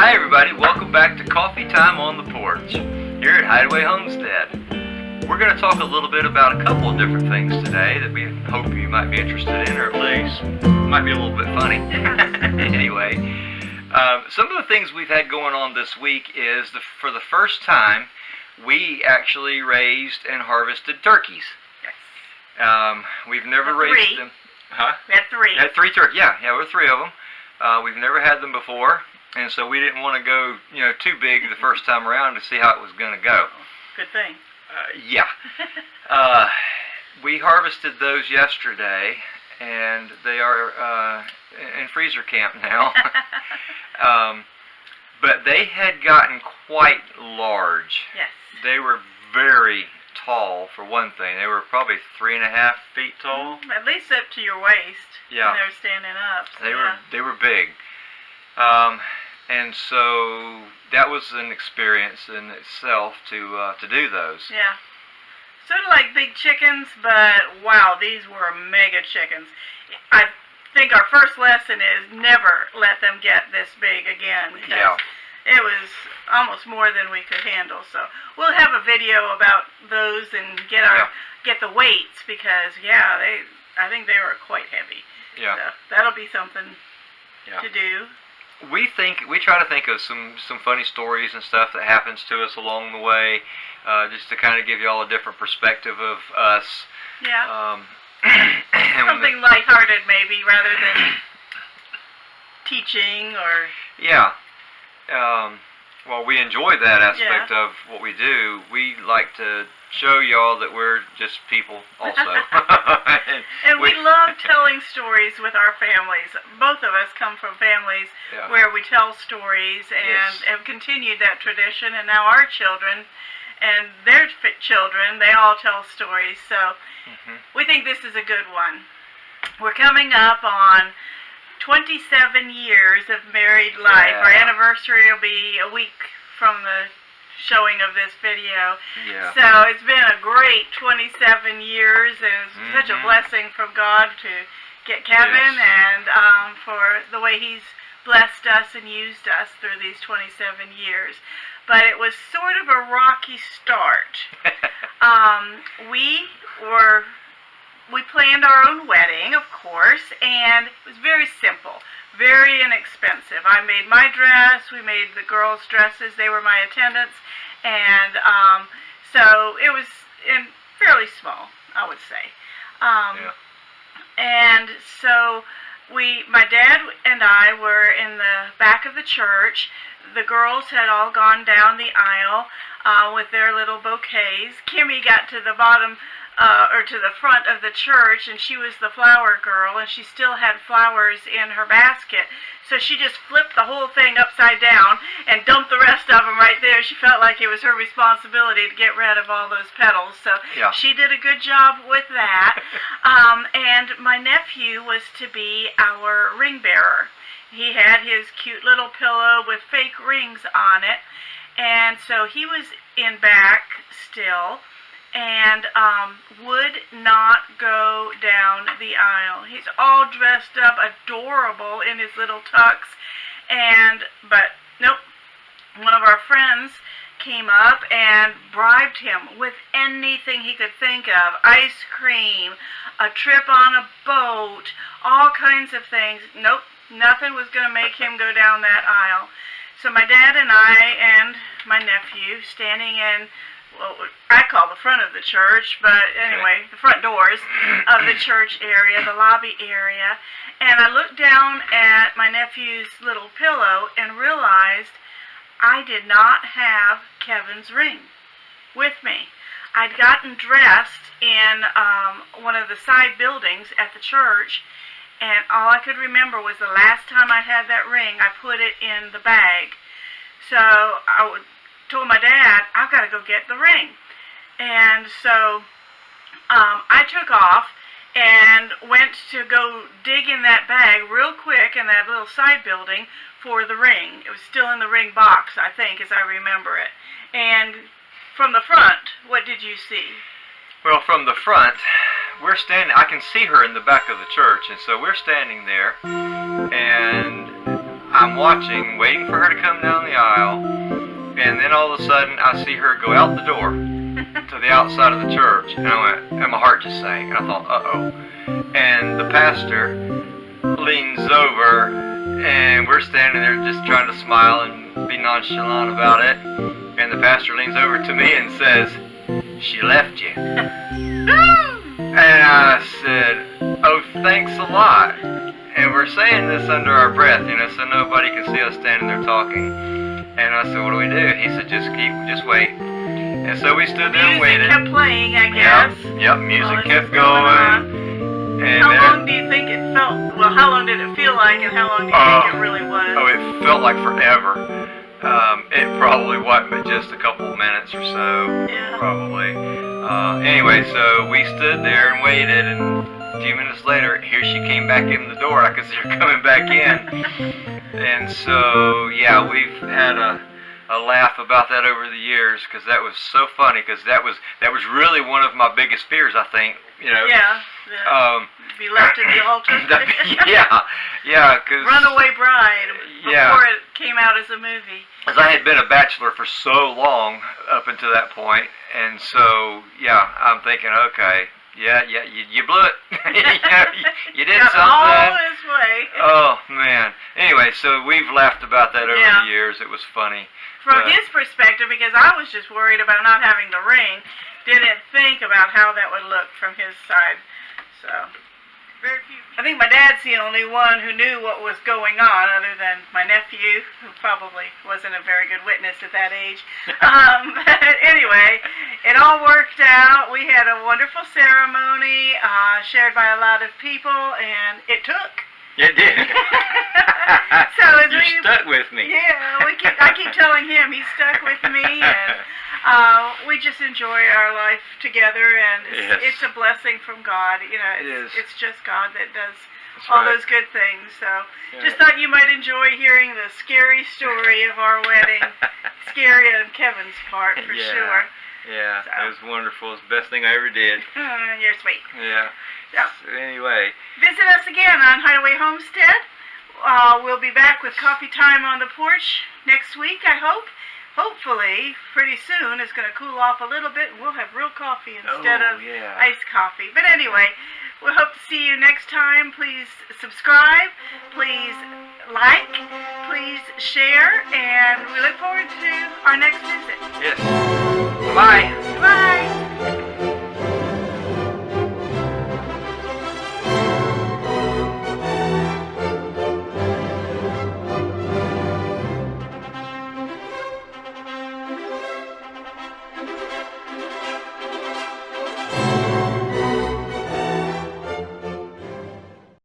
Hi everybody, welcome back to Coffee Time on the Porch, here at Hideaway Homestead. We're going to talk a little bit about a couple of different things today that we hope you might be interested in, or at least might be a little bit funny. Anyway, some of the things we've had going on this week is, for the first time, we actually raised and harvested turkeys. Yes. We've never raised them. Huh? We had three. We had three turkeys. Yeah, we're three of them. We've never had them before, and so we didn't want to go, too big the first time around to see how it was going to go. Good thing. Yeah. We harvested those yesterday, and they are in freezer camp now. But they had gotten quite large. Yes. They were very tall, for one thing. They were probably 3.5 feet tall. At least up to your waist. Yeah. When they were standing up. So They were big. And so that was an experience in itself to do those. Yeah. Sort of like big chickens, but wow, these were mega chickens. I think our first lesson is never let them get this big again. Yeah. It was almost more than we could handle. So we'll have a video about those and get the weights, because I think they were quite heavy. Yeah. So that'll be something to do. We try to think of some funny stories and stuff that happens to us along the way, just to kind of give you all a different perspective of us. Yeah. Something lighthearted, maybe, rather than teaching or. Yeah. Well, we enjoy that aspect of what we do. We like to show y'all that we're just people also. And we love telling stories with our families. Both of us come from families where we tell stories and have continued that tradition. And now our children and their children, they all tell stories. So we think this is a good one. We're coming up on 27 years of married life. Yeah. Our anniversary will be a week from the showing of this video. Yeah. So it's been a great 27 years, and it's such a blessing from God to get Kevin and for the way he's blessed us and used us through these 27 years. But it was sort of a rocky start. We planned our own wedding, of course, and it was very simple, very inexpensive. I made my dress, we made the girls' dresses, they were my attendants, and so it was fairly small, I would say. And so my dad and I were in the back of the church. The girls had all gone down the aisle with their little bouquets. Kimmy got to the bottom or to the front of the church, and she was the flower girl, and she still had flowers in her basket. So she just flipped the whole thing upside down and dumped the rest of them right there. She felt like it was her responsibility to get rid of all those petals. So she did a good job with that. And my nephew was to be our ring bearer. He had his cute little pillow with fake rings on it. And so he was in back still, and would not go down the aisle. He's all dressed up, adorable in his little tux, but nope. One of our friends came up and bribed him with anything he could think of: ice cream, a trip on a boat, all kinds of things. Nope, nothing was going to make him go down that aisle. So my dad and I and my nephew standing in, well, I call the front of the church, but anyway, the front doors of the church area, the lobby area, and I looked down at my nephew's little pillow and realized I did not have Kevin's ring with me. I'd gotten dressed in one of the side buildings at the church, and all I could remember was the last time I had that ring, I put it in the bag. So I told my dad, I've got to go get the ring. And so I took off and went to go dig in that bag real quick in that little side building for the ring. It was still in the ring box, I think, as I remember it. And from the front, what did you see? Well, from the front, we're standing, I can see her in the back of the church, and so we're standing there, and I'm watching, waiting for her to come down the aisle, and then all of a sudden I see her go out the door to the outside of the church, and I went, and my heart just sank, and I thought, uh-oh. And the pastor leans over, and we're standing there just trying to smile and be nonchalant about it, and the pastor leans over to me and says, "She left you." And I said, "Oh, thanks a lot." And we're saying this under our breath, so nobody can see us standing there talking. And I said, "What do we do?" He said, "Just wait." And so we stood there and waited. Music kept playing, I guess. Yep, music kept going. And how long do you think it felt? Well, how long did it feel like, and how long do you think it really was? Oh, it felt like forever. It probably wasn't but just a couple of minutes or so, probably. Anyway, so we stood there and waited, and a few minutes later, here she came back in the door. I could see her coming back in. And so, yeah, we've had a laugh about that over the years, because that was so funny, because that was really one of my biggest fears, I think. Yeah. Be left at the altar. yeah, because Runaway Bride, before it came out as a movie. Because I had been a bachelor for so long up until that point, and so I'm thinking, okay, you blew it. you did something. All this way. Oh man. Anyway, so we've laughed about that over the years. It was funny. From his perspective, because I was just worried about not having the ring, didn't think about how that would look from his side. So, very few. I think my dad's the only one who knew what was going on, other than my nephew, who probably wasn't a very good witness at that age. But anyway, it all worked out. We had a wonderful ceremony, shared by a lot of people, and it took. It did. So as you stuck with me. Yeah, I keep telling him he's stuck with me, and we just enjoy our life together, and it's a blessing from God. It's just God that does all those good things. So just thought you might enjoy hearing the scary story of our wedding. Scary on Kevin's part, for sure. Yeah, so. It was wonderful. It's the best thing I ever did. You're sweet. Yeah. So anyway. Visit us again on Hideaway Homestead. We'll be back with coffee time on the porch next week, I hope. Hopefully, pretty soon, it's going to cool off a little bit, and we'll have real coffee instead of iced coffee. But anyway, we hope to see you next time. Please subscribe. Please like. Please share. And we look forward to our next visit. Yes. Bye. Bye.